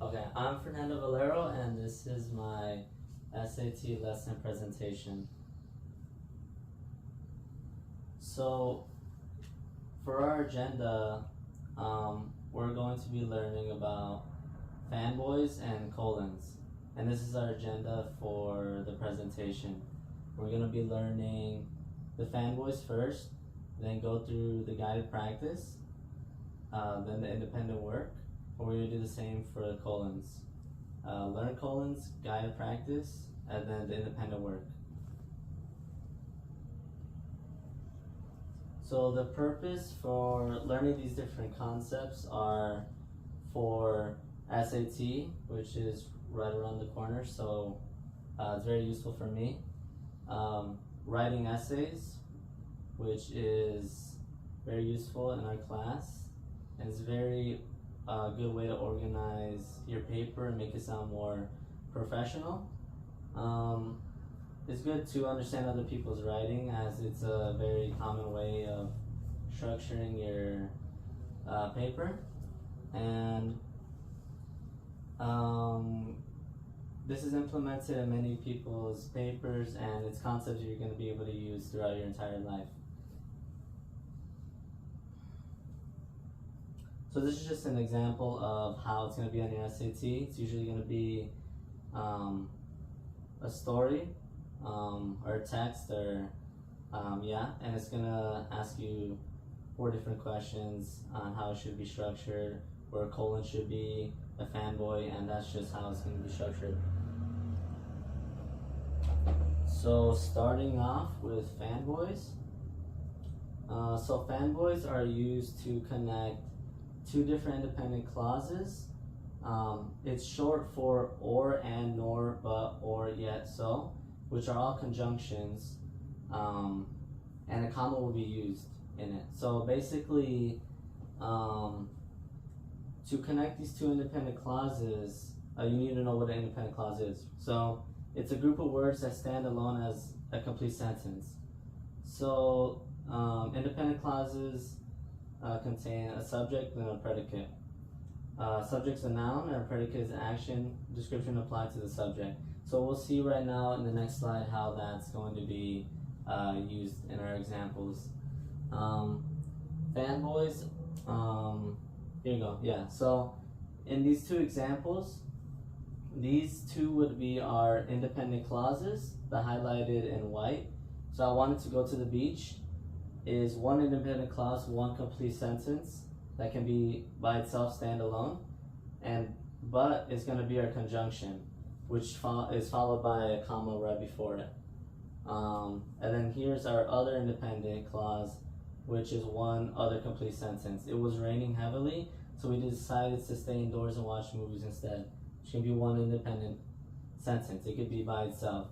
Okay, I'm Fernando Valero, and this is my SAT lesson presentation. So, for our agenda, we're going to be learning about fanboys and colons. And this is our agenda for the presentation. We're going to be learning the fanboys first, then go through the guided practice, then the independent work. And we're going to do the same for the colons. Learn colons, guided practice, and then the independent work. So the purpose for learning these different concepts are for SAT, which is right around the corner, so it's very useful for me. Writing essays, which is very useful in our class, and it's a very good way to organize your paper and make it sound more professional. It's good to understand other people's writing, as it's a very common way of structuring your paper. And this is implemented in many people's papers, and it's concepts you're going to be able to use throughout your entire life. So this is just an example of how it's going to be on your SAT. It's usually going to be a story or a text, or and it's going to ask you 4 different questions on how it should be structured, where a colon should be, a fanboy, and that's just how it's going to be structured. So starting off with fanboys. So fanboys are used to connect 2 different independent clauses. It's short for or, and, nor, but, or, yet, so, which are all conjunctions, and a comma will be used in it. So basically, to connect these 2 independent clauses, you need to know what an independent clause is. So it's a group of words that stand alone as a complete sentence. So independent clauses contain a subject and a predicate. Subject's a noun, and a predicate is an action description applied to the subject. So we'll see right now in the next slide how that's going to be used in our examples. Fanboys, here you go, yeah. So in these 2 examples, these 2 would be our independent clauses, the highlighted in white. So I wanted to go to the beach is 1 independent clause, 1 complete sentence that can be by itself, stand alone, and but is going to be our conjunction, which is followed by a comma right before it. And then here's our other independent clause, which is 1 other complete sentence. It was raining heavily, so we decided to stay indoors and watch movies instead, which can be 1 independent sentence. It could be by itself.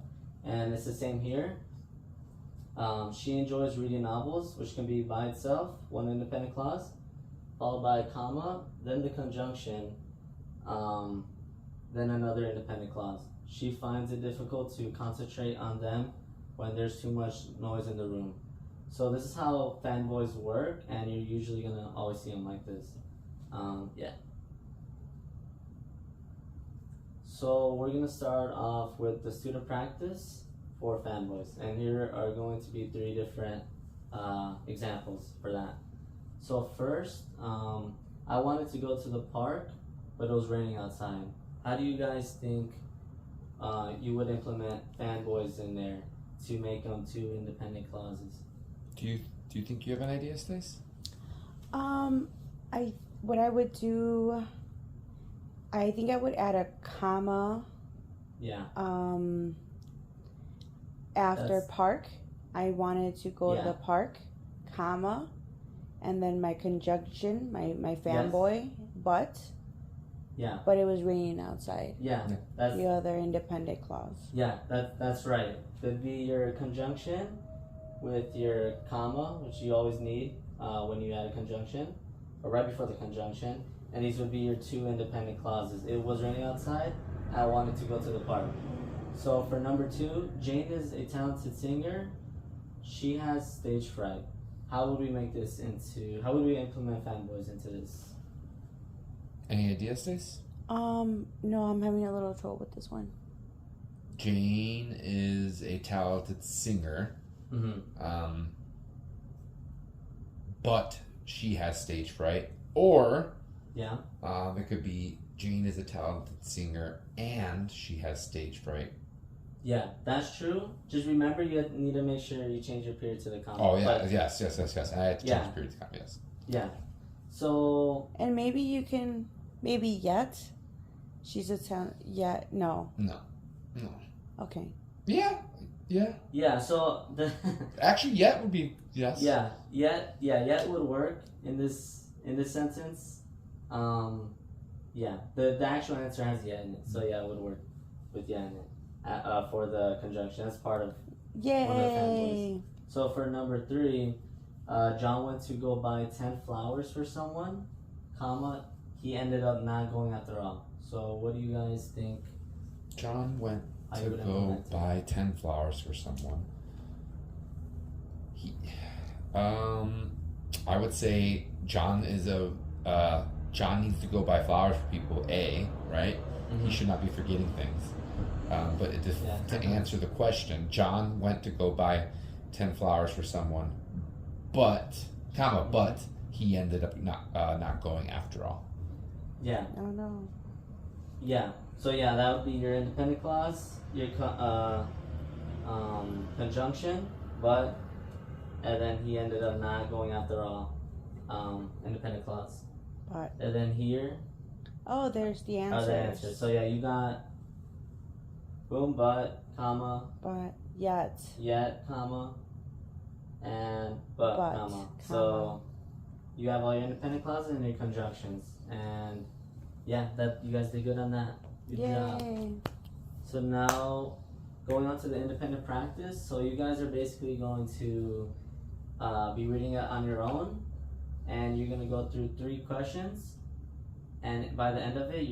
And it's the same here. She enjoys reading novels, which can be by itself, 1 independent clause, followed by a comma, then the conjunction, then another independent clause. She finds it difficult to concentrate on them when there's too much noise in the room. So this is how fanboys work, and you're usually going to always see them like this. So we're going to start off with the student practice for fanboys, and here are going to be 3 different examples for that. So first, I wanted to go to the park, but it was raining outside. How do you guys think you would implement fanboys in there to make them 2 independent clauses? Do you think you have an idea, Stace? What I would do, I think I would add a comma. Yeah. After park, I wanted to go to the park, comma, and then my conjunction, my fanboy, but. Yeah. But it was raining outside. Yeah. That's the other independent clause. Yeah, that's right. That'd be your conjunction with your comma, which you always need when you add a conjunction, or right before the conjunction. And these would be your 2 independent clauses. It was raining outside. I wanted to go to the park. So for number 2, Jane is a talented singer. She has stage fright. How would we make this into? How would we implement fanboys into this? Any ideas, Stace? No, I'm having a little trouble with this one. Jane is a talented singer, but she has stage fright. Or Yeah. it could be Jane is a talented singer and she has stage fright. Yeah, that's true. Just remember, you need to make sure you change your period to the comma. Oh, yeah. But, Yes. I had to change the period to comma, yes. Yeah. So. And maybe you can, maybe yet. She's a talent. Yet. No. No. Okay. Yeah. Yeah, so. Actually, yet would be, yes. Yeah, yet would work in this sentence. Yeah, the actual answer has yet in it, so yeah, it would work with yet in it for the conjunction. That's part of Yay! one of the fanboys. So for number 3, John went to go buy 10 flowers for someone, comma, he ended up not going after all. So what do you guys think? John went to go buy 10 flowers for someone. I would say John needs to go buy flowers for people, A, right? He should not be forgetting things. But to answer the question, John went to go buy 10 flowers for someone, but he ended up not going after all. Yeah. Oh no. Yeah. So yeah, that would be your independent clause, your conjunction, but, and then he ended up not going after all. Independent clause. But. And then here. Oh, there's the answer. The answers. So yeah, you got. Boom, but, comma. But, yet, comma. And but, comma. So you have all your independent clauses and your conjunctions, and yeah, that you guys did good on that. Good job. So now, going on to the independent practice. So you guys are basically going to be reading it on your own, and you're gonna go through 3 questions, and by the end of it,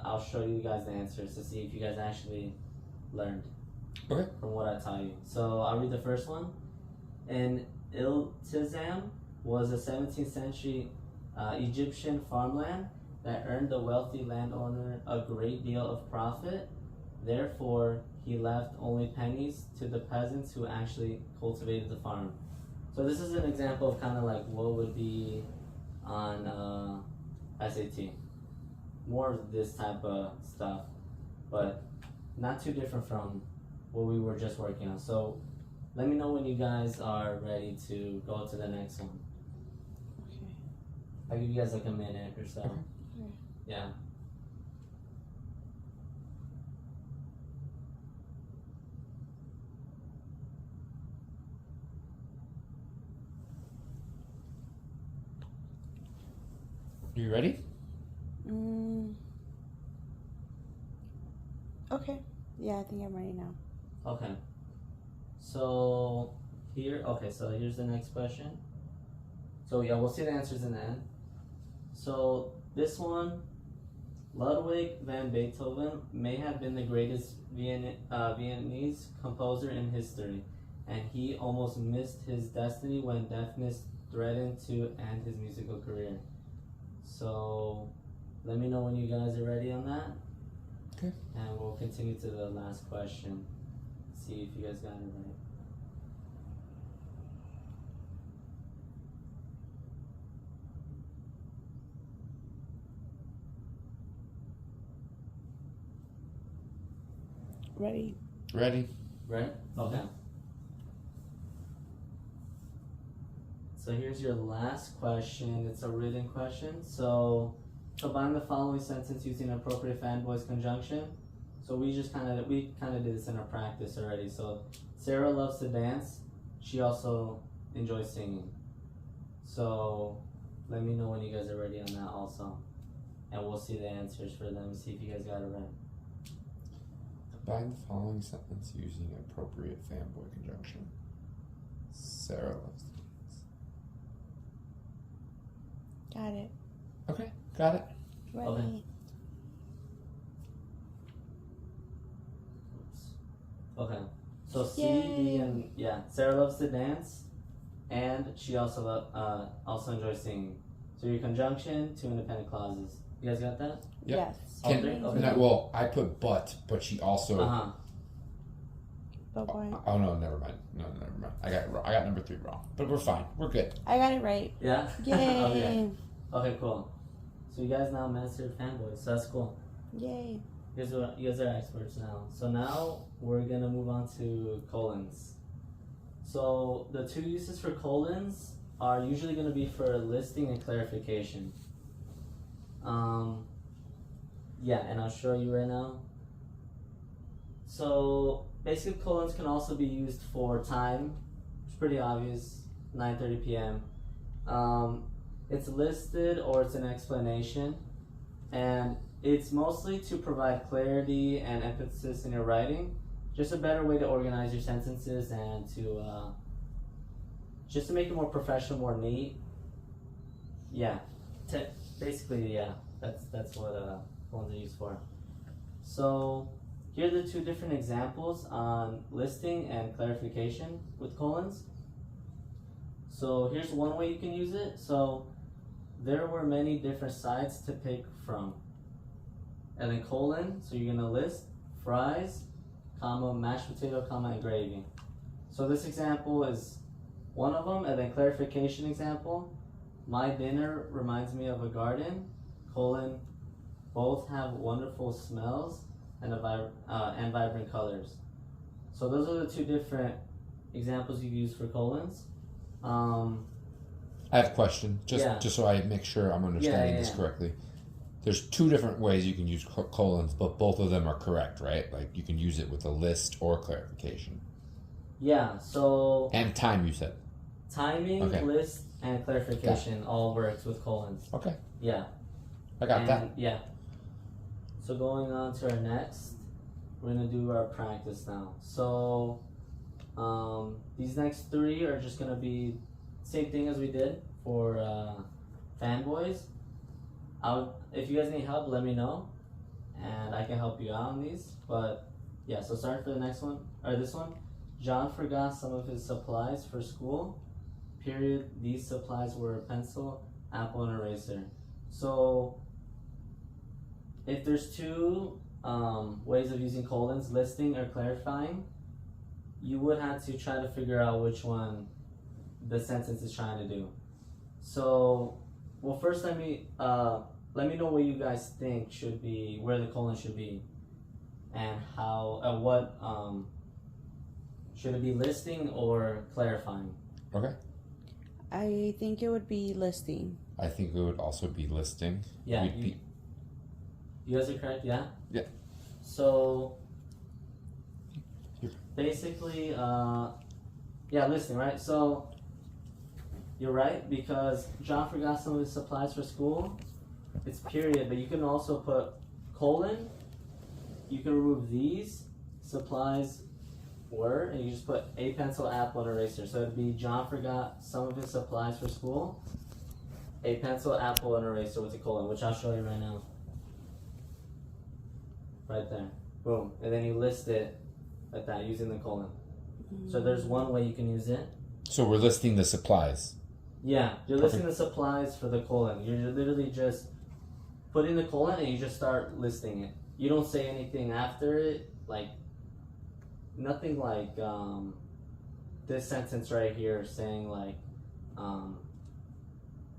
I'll show you guys the answers to see if you guys actually learned from what I taught you. So I'll read the first one. And Iltizam was a 17th century Egyptian farmland that earned the wealthy landowner a great deal of profit. Therefore, he left only pennies to the peasants who actually cultivated the farm. So this is an example of kind of like what would be on SAT. More of this type of stuff, but not too different from what we were just working on. So let me know when you guys are ready to go to the next one. Okay. I'll give you guys like a minute or so. Okay. Yeah. You ready? Okay. Yeah, I think I'm ready now. Okay. So here's the next question. So yeah, we'll see the answers in the end. So this one, Ludwig van Beethoven may have been the greatest Viennese composer in history, and he almost missed his destiny when deafness threatened to end his musical career. So let me know when you guys are ready on that. Okay. And we'll continue to the last question. See if you guys got it right. Ready? Ready? Okay. So here's your last question. It's a written question. So combine the following sentence using appropriate fan voice conjunction. So we kind of did this in our practice already. So Sarah loves to dance. She also enjoys singing. So let me know when you guys are ready on that also, and we'll see the answers for them. See if you guys got it right. Combine the following sentence using appropriate fanboy conjunction. Sarah loves to dance. Got it. Okay, got it. Ready. Okay. Okay. So C, D, and Sarah loves to dance, and she also enjoys singing. So your conjunction, 2 independent clauses. You guys got that? Yep. Yes. Okay. Well, I put but she also. But why? Oh no, never mind. No, never mind. I got number 3 wrong, but we're fine. We're good. I got it right. Yeah. Yay! Okay, cool. So you guys now mastered fanboys. So that's cool. Yay! You guys are experts now. So now we're gonna move on to colons. So the 2 uses for colons are usually gonna be for listing and clarification. Yeah, and I'll show you right now. So basically colons can also be used for time. It's pretty obvious, 9:30 p.m. It's listed or it's an explanation, and it's mostly to provide clarity and emphasis in your writing. Just a better way to organize your sentences and to just to make it more professional, more neat. Yeah, basically, yeah. That's what colons are used for. So here are the 2 different examples on listing and clarification with colons. So here's one way you can use it. So there were many different sides to pick from. And then colon, so you're gonna list fries, comma, mashed potato, comma, and gravy. So this example is one of them, and then clarification example. My dinner reminds me of a garden, colon, both have wonderful smells and vibrant colors. So those are the 2 different examples you use for colons. I have a question, just so I make sure I'm understanding this correctly. There's 2 different ways you can use colons, but both of them are correct, right? Like you can use it with a list or clarification. Yeah, so... And time, you said. Timing, list, and clarification all works with colons. Okay. Yeah. I got that. Yeah. So going on to our next, we're going to do our practice now. So these next 3 are just going to be same thing as we did for fanboys. If you guys need help, let me know, and I can help you out on these. But yeah, so sorry for the next one, or this one. John forgot some of his supplies for school. Period. These supplies were a pencil, apple, and eraser. So if there's 2 ways of using colons, listing or clarifying, you would have to try to figure out which one the sentence is trying to do. So, well, first let me know what you guys think should be, where the colon should be, and how, what should it be, listing or clarifying? Okay. I think it would be listing. I think it would also be listing. Yeah. You guys are correct, yeah? Yeah. So, basically, yeah, listing, right? So, you're right, because John forgot some of his supplies for school. It's period, but you can also put colon. You can remove these supplies were, and you just put a pencil, apple, and eraser. So it'd be John forgot some of his supplies for school. A pencil, apple, and eraser with a colon, which I'll show you right now. Right there. Boom. And then you list it like that using the colon. So there's one way you can use it. So we're listing the supplies. Yeah, you're listing the supplies for the colon. You're literally just putting the colon and you just start listing it. You don't say anything after it, like nothing like this sentence right here saying like kind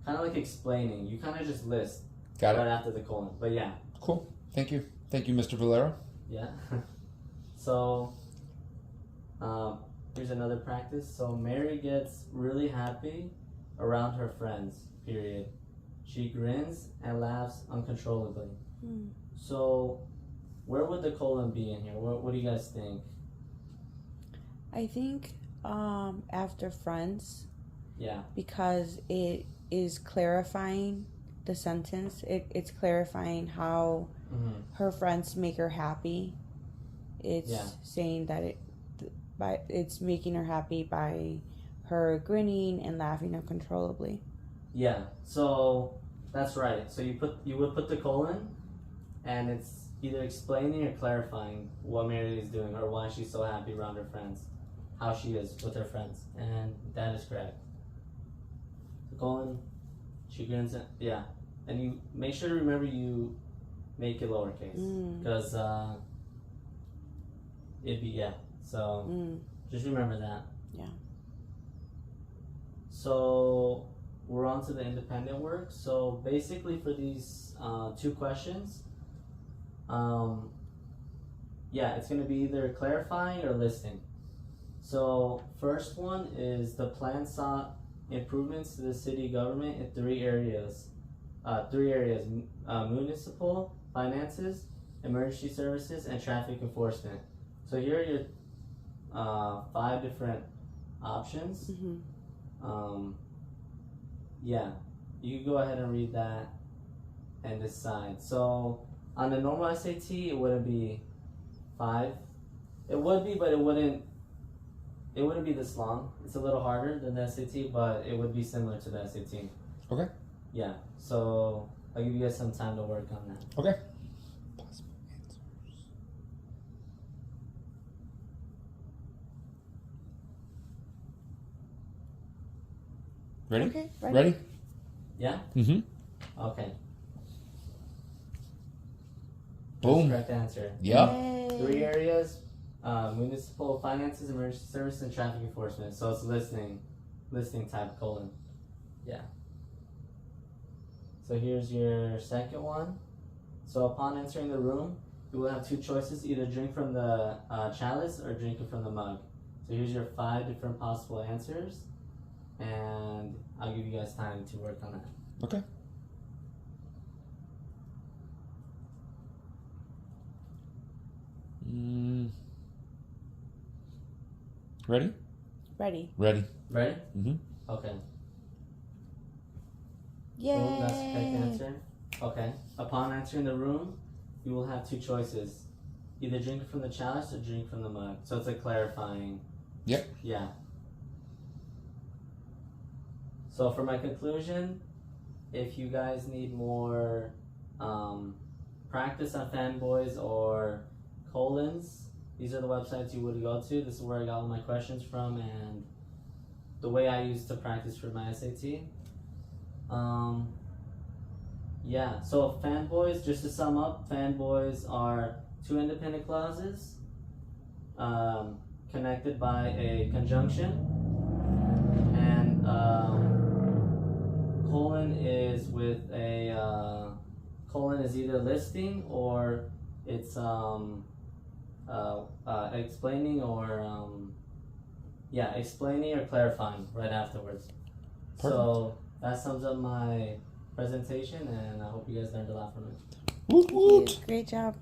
of like explaining. You kind of just list right after the colon. But yeah. Cool. Thank you, Mr. Valero. Yeah. So here's another practice. So Mary gets really happy around her friends, period. She grins and laughs uncontrollably. So where would the colon be in here? What do you guys think? I think after friends. Yeah. Because it is clarifying the sentence. It's clarifying how her friends make her happy. It's saying that it's making her happy by her grinning and laughing uncontrollably. Yeah, so that's right. So you would put the colon, and it's either explaining or clarifying what Mary is doing or why she's so happy around her friends, how she is with her friends, and that is correct. The colon, she grins. Yeah, and you make sure to remember you make it lowercase because it'd be so just remember that. Yeah. So we're on to the independent work. So basically for these 2 questions, it's going to be either clarifying or listing. So first one is the plan sought improvements to the city government in 3 areas. Municipal, finances, emergency services, and traffic enforcement. So here are your 5 different options. You can go ahead and read that and decide. So on the normal SAT, it wouldn't be 5. It would be, but it wouldn't be this long. It's a little harder than the SAT, but it would be similar to the SAT. Okay. Yeah. So I'll give you guys some time to work on that. Okay. Possible answers. Ready? Okay. Ready? Yeah? Mm-hmm. Okay. Boom. Correct answer. Yep. Yay. 3 areas: municipal, finances, emergency service, and traffic enforcement. So it's listing type : Yeah. So here's your second one. So upon entering the room, you will have 2 choices: either drink from the chalice or drink it from the mug. So here's your 5 different possible answers, and I'll give you guys time to work on that. Okay. Ready? Ready. Ready? Mm-hmm. Okay. Yay. Boom, that's the correct answer. Okay. Upon entering the room, you will have 2 choices: either drink from the chalice or drink from the mug. So it's a clarifying. Yep. Yeah. So for my conclusion, if you guys need more practice on fanboys or colons, these are the websites you would go to. This is where I got all my questions from and the way I used to practice for my SAT. So fanboys, just to sum up, fanboys are 2 independent clauses connected by a conjunction, and colon is with a colon is either listing or it's explaining or explaining or clarifying right afterwards. Perfect. So that sums up my presentation, and I hope you guys learned a lot from it. Woot woot. Great job.